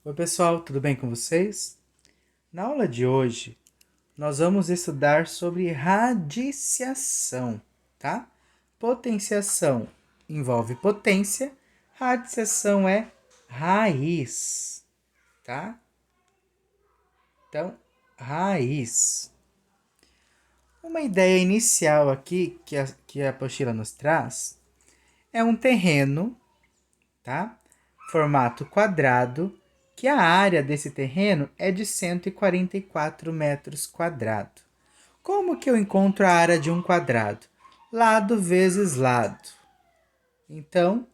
Oi, pessoal, tudo bem com vocês? Na aula de hoje, nós vamos estudar sobre radiciação, tá? Potenciação envolve potência, radiciação é raiz, tá? Então, raiz. Uma ideia inicial aqui que a apostila nos traz é um terreno, tá? Formato quadrado, que a área desse terreno é de 144 metros quadrados. Como que eu encontro a área de um quadrado? Lado vezes lado. Então,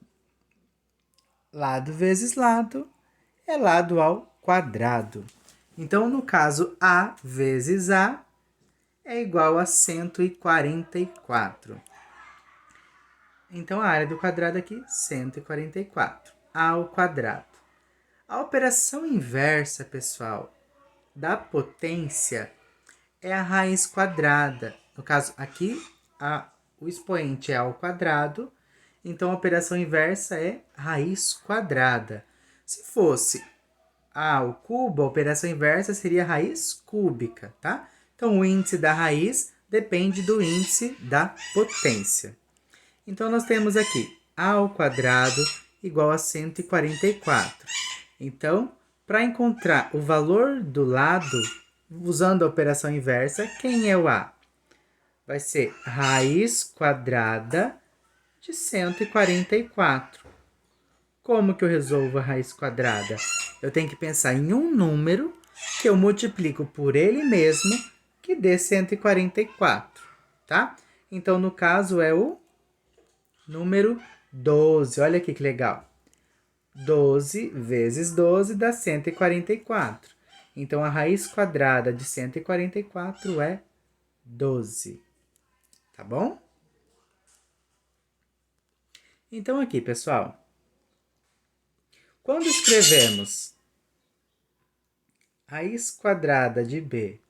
lado vezes lado é lado ao quadrado. Então, no caso, A vezes A é igual a 144. Então, a área do quadrado aqui, 144. A ao quadrado. A operação inversa, pessoal, da potência é a raiz quadrada. No caso, aqui, o expoente é A ao quadrado, então a operação inversa é raiz quadrada. Se fosse A ao cubo, a operação inversa seria raiz cúbica, tá? Então, o índice da raiz depende do índice da potência. Então, nós temos aqui A ao quadrado igual a 144. Então, para encontrar o valor do lado, usando a operação inversa, quem é o A? Vai ser raiz quadrada de 144. Como que eu resolvo a raiz quadrada? Eu tenho que pensar em um número que eu multiplico por ele mesmo, que dê 144, tá? Então, no caso, é o número 12. Olha aqui que legal. 12 vezes 12 dá 144. Então, a raiz quadrada de 144 é 12. Tá bom? Então, aqui, pessoal. Quando escrevemos raiz quadrada de B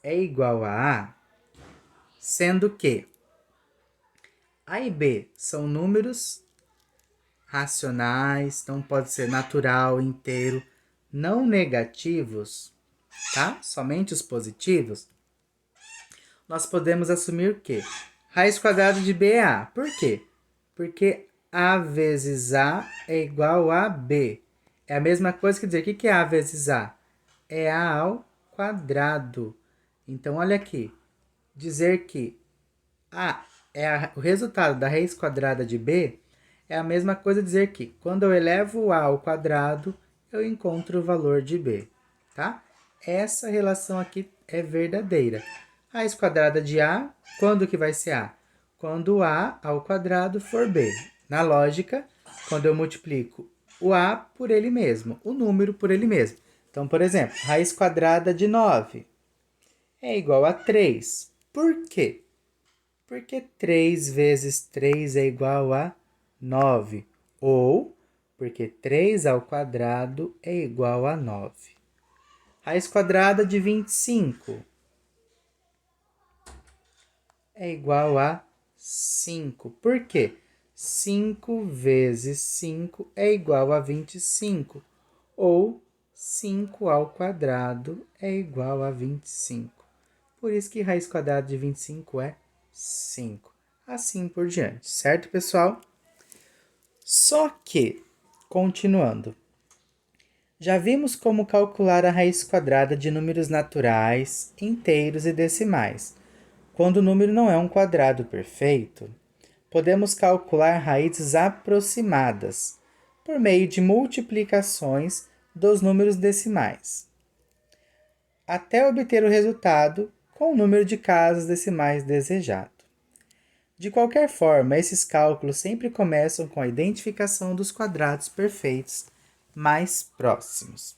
é igual a A, sendo que A e B são números racionais, então pode ser natural, inteiro, não negativos, tá? Somente os positivos. Nós podemos assumir o quê? Raiz quadrada de B é A. Por quê? Porque A vezes A é igual a B. É a mesma coisa que dizer, o que é A vezes A? É A ao quadrado. Então, olha aqui. Dizer que A é o resultado da raiz quadrada de B é a mesma coisa dizer que quando eu elevo A ao quadrado, eu encontro o valor de B, tá? Essa relação aqui é verdadeira. Raiz quadrada de A, quando que vai ser A? Quando A ao quadrado for B. Na lógica, quando eu multiplico o A por ele mesmo, o número por ele mesmo. Então, por exemplo, raiz quadrada de 9 é igual a 3. Por quê? Porque 3 vezes 3 é igual a 9. Ou porque 3 ao quadrado é igual a 9. Raiz quadrada de 25 é igual a 5. Por quê? 5 vezes 5 é igual a 25. Ou 5 ao quadrado é igual a 25. Por isso que raiz quadrada de 25 é 5. Assim por diante, certo, pessoal? Só que, continuando, já vimos como calcular a raiz quadrada de números naturais, inteiros e decimais. Quando o número não é um quadrado perfeito, podemos calcular raízes aproximadas por meio de multiplicações dos números decimais, até obter o resultado com o número de casas decimais desejado. De qualquer forma, esses cálculos sempre começam com a identificação dos quadrados perfeitos mais próximos.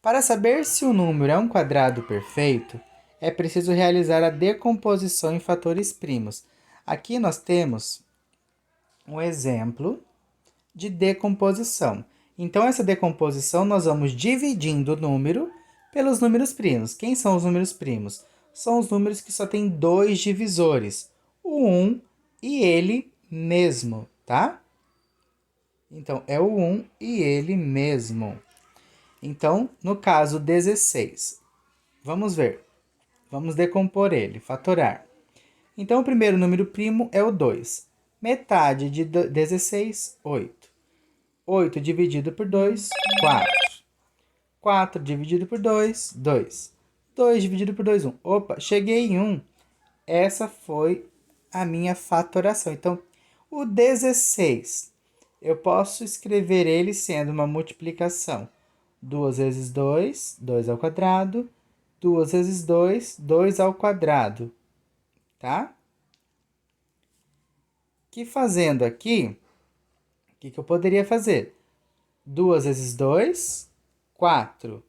Para saber se o número é um quadrado perfeito, é preciso realizar a decomposição em fatores primos. Aqui nós temos um exemplo de decomposição. Então, essa decomposição nós vamos dividindo o número pelos números primos. Quem são os números primos? São os números que só têm dois divisores, o 1 e ele mesmo, tá? Então, é o 1 e ele mesmo. Então, no caso 16, vamos ver. Vamos decompor ele, fatorar. Então, o primeiro número primo é o 2. Metade de 16, 8. 8 dividido por 2, 4. 4 dividido por 2, 2. 2 dividido por 2, 1. Opa, cheguei em 1. Essa foi a minha fatoração. Então, o 16, eu posso escrever ele sendo uma multiplicação. 2 vezes 2, 2 ao quadrado. 2 vezes 2, 2 ao quadrado. Tá? Que fazendo aqui, o que eu poderia fazer? 2 vezes 2, 4.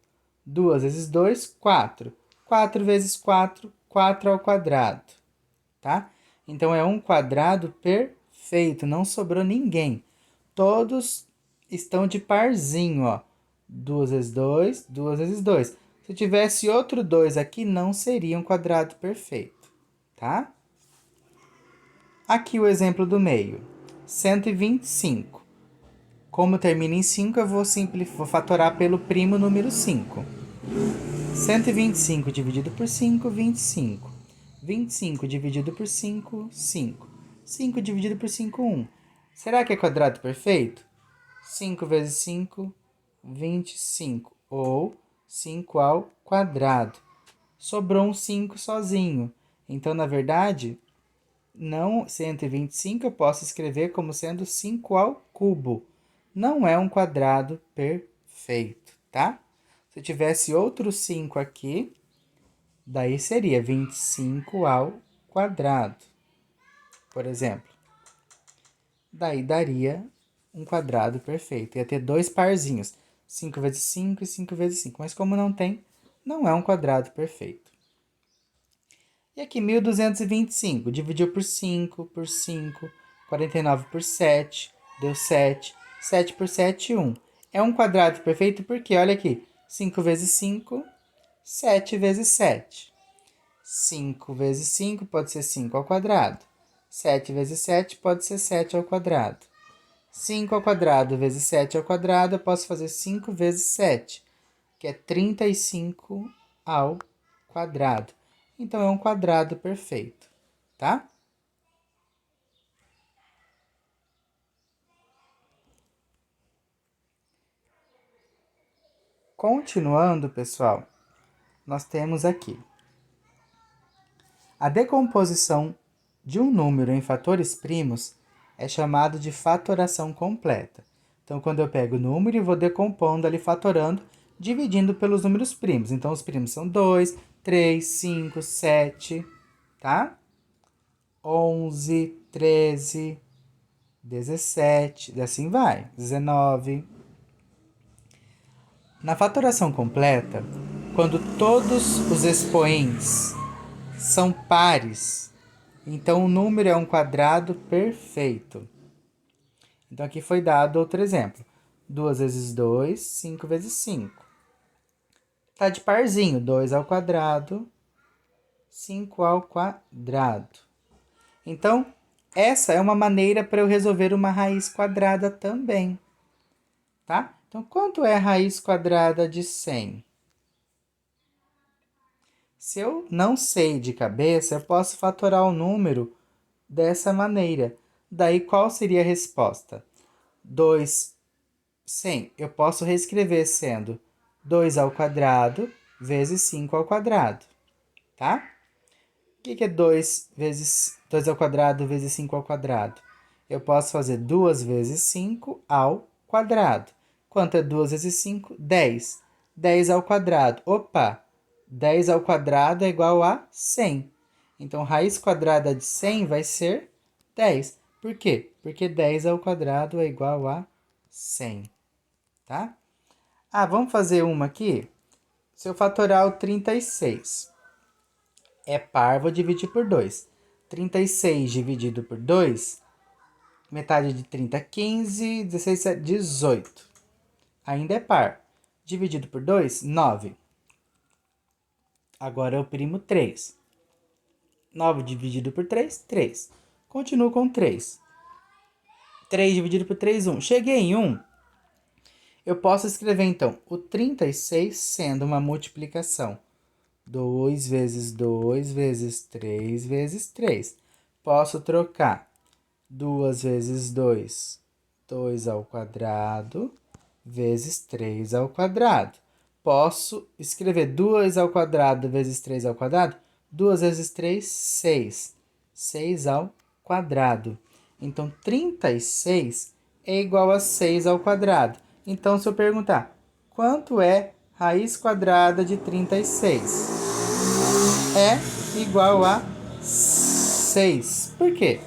2 vezes 2, 4. 4 vezes 4, 4 ao quadrado. Tá? Então, é um quadrado perfeito, não sobrou ninguém. Todos estão de parzinho, ó. 2 vezes 2, 2 vezes 2. Se tivesse outro 2 aqui, não seria um quadrado perfeito, tá? Aqui o exemplo do meio. 125. Como termina em 5, eu vou fatorar pelo primo número 5. 125 dividido por 5, 25. 25 dividido por 5, 5. 5 dividido por 5, 1. Será que é quadrado perfeito? 5 vezes 5, 25. Ou 5 ao quadrado. Sobrou um 5 sozinho. Então, na verdade, não 125 eu posso escrever como sendo 5 ao cubo. Não é um quadrado perfeito, tá? Se tivesse outro 5 aqui, daí seria 25 ao quadrado, por exemplo. Daí daria um quadrado perfeito. Ia ter dois parzinhos, 5 vezes 5 e 5 vezes 5. Mas como não tem, não é um quadrado perfeito. E aqui, 1225, dividiu por 5, 49 por 7, deu 7. 7 por 7, 1. É um quadrado perfeito porque, olha aqui, 5 vezes 5, 7 vezes 7. 5 vezes 5 pode ser 5 ao quadrado. 7 vezes 7 pode ser 7 ao quadrado. 5 ao quadrado vezes 7 ao quadrado, eu posso fazer 5 vezes 7, que é 35 ao quadrado. Então, é um quadrado perfeito, tá? Continuando, pessoal, nós temos aqui a decomposição de um número em fatores primos é chamado de fatoração completa. Então, quando eu pego o número e vou decompondo ali, fatorando, dividindo pelos números primos. Então, os primos são 2, 3, 5, 7, tá? 11, 13, 17, e assim vai, 19. Na fatoração completa, quando todos os expoentes são pares, então o número é um quadrado perfeito. Então aqui foi dado outro exemplo. 2 vezes 2, 5 vezes 5. Tá de parzinho, 2 ao quadrado, 5 ao quadrado. Então, essa é uma maneira para eu resolver uma raiz quadrada também, tá? Então, quanto é a raiz quadrada de 100? Se eu não sei de cabeça, eu posso fatorar o número dessa maneira. Daí, qual seria a resposta? 2, 100. Eu posso reescrever sendo 2 ao quadrado vezes 5 ao quadrado, tá? O que é 2 vezes 2 ao quadrado vezes 5 ao quadrado? Eu posso fazer 2 vezes 5 ao quadrado. Quanto é 2 vezes 5? 10. 10 ao quadrado. Opa! 10 ao quadrado é igual a 100. Então, raiz quadrada de 100 vai ser 10. Por quê? Porque 10 ao quadrado é igual a 100. Tá? Ah, vamos fazer uma aqui? Se eu fatorar o 36, é par, vou dividir por 2. 36 dividido por 2, metade de 30, 15, 16, 18. Ainda é par. Dividido por 2, 9. Agora eu primo 3. 9 dividido por 3, 3. Continuo com 3. 3 dividido por 3, 1. Cheguei em 1. Eu posso escrever, então, o 36 sendo uma multiplicação. 2 vezes 2 vezes 3 vezes 3. Posso trocar 2 vezes 2, 2 ao quadrado, vezes 3 ao quadrado. Posso escrever 2 ao quadrado vezes 3 ao quadrado? 2 vezes 3, 6. 6 ao quadrado. Então, 36 é igual a 6 ao quadrado. Então, se eu perguntar, quanto é raiz quadrada de 36? É igual a 6. Por quê?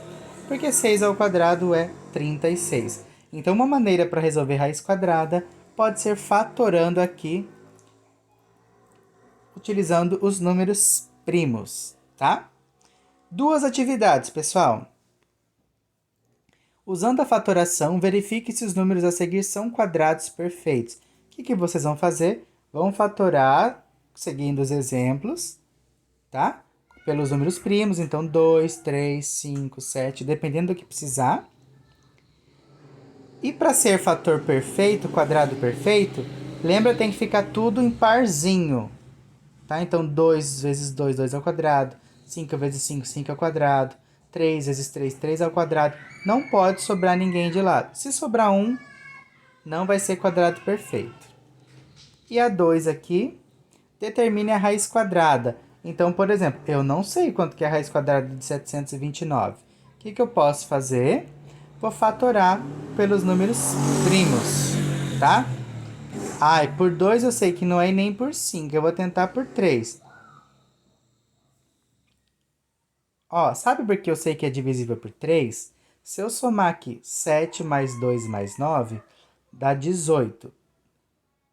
Porque 6 ao quadrado é 36. Então, uma maneira para resolver raiz quadrada pode ser fatorando aqui, utilizando os números primos, tá? Duas atividades, pessoal. Usando a fatoração, verifique se os números a seguir são quadrados perfeitos. O que vocês vão fazer? Vão fatorar, seguindo os exemplos, tá? Pelos números primos, então 2, 3, 5, 7, dependendo do que precisar. E para ser fator perfeito, quadrado perfeito, lembra, tem que ficar tudo em parzinho, tá? Então, 2 vezes 2, 2 ao quadrado. 5 vezes 5, 5 ao quadrado. 3 vezes 3, 3 ao quadrado. Não pode sobrar ninguém de lado. Se sobrar um, não vai ser quadrado perfeito. E a 2 aqui, determine a raiz quadrada. Então, por exemplo, eu não sei quanto que é a raiz quadrada de 729. O que eu posso fazer? Vou fatorar pelos números primos, tá? E por 2 eu sei que não é nem por 5. Eu vou tentar por 3. Ó, sabe por que eu sei que é divisível por 3? Se eu somar aqui 7 mais 2 mais 9, dá 18.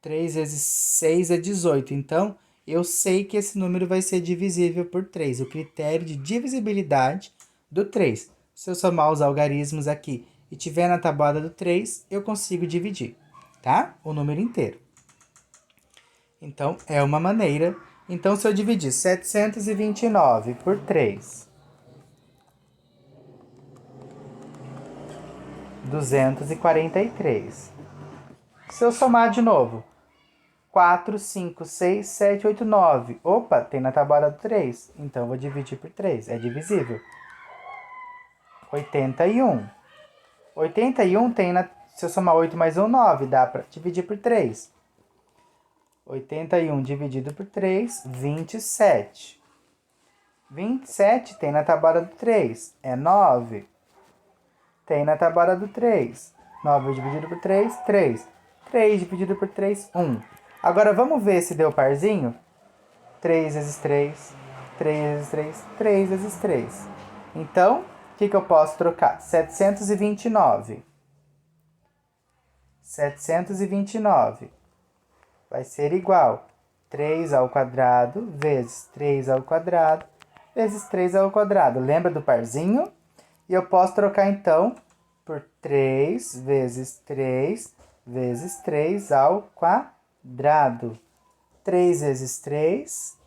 3 vezes 6 é 18. Então, eu sei que esse número vai ser divisível por 3. O critério de divisibilidade do 3. Se eu somar os algarismos aqui e tiver na tabuada do 3, eu consigo dividir, tá? O número inteiro. Então, é uma maneira. Então, se eu dividir 729 por 3, 243. Se eu somar de novo, 4, 5, 6, 7, 8, 9. Opa, tem na tabuada do 3. Então, vou dividir por 3. É divisível. 81. 81 tem na... Se eu somar 8 mais 1, 9. Dá para dividir por 3. 81 dividido por 3, 27. 27 tem na tabuada do 3. É 9. Tem na tabuada do 3. 9 dividido por 3, 3. 3 dividido por 3, 1. Agora, vamos ver se deu parzinho? 3 vezes 3, 3 vezes 3, 3 vezes 3. Então, o que eu posso trocar? 729. 729 vai ser igual a 3 ao quadrado vezes 3 ao quadrado vezes 3 ao quadrado. Lembra do parzinho? E eu posso trocar, então, por 3 vezes 3 vezes 3 ao quadrado. 3 vezes 3,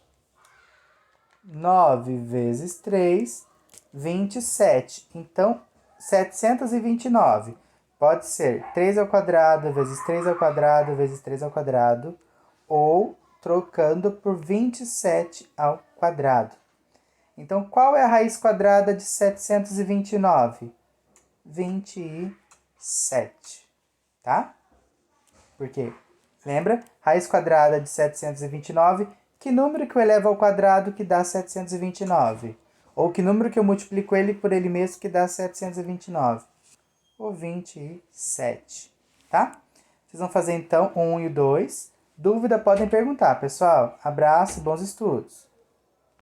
9 vezes 3, 27. Então, 729 pode ser 3 ao quadrado vezes 3 ao quadrado vezes 3 ao quadrado, ou trocando por 27 ao quadrado. Então, qual é a raiz quadrada de 729? 27, tá? Porque, lembra? Raiz quadrada de 729, que número que eu elevo ao quadrado que dá 729? Ou que número que eu multiplico ele por ele mesmo que dá 729? O 27, tá? Vocês vão fazer, então, o 1 e o 2. Dúvida, podem perguntar, pessoal. Abraço e bons estudos!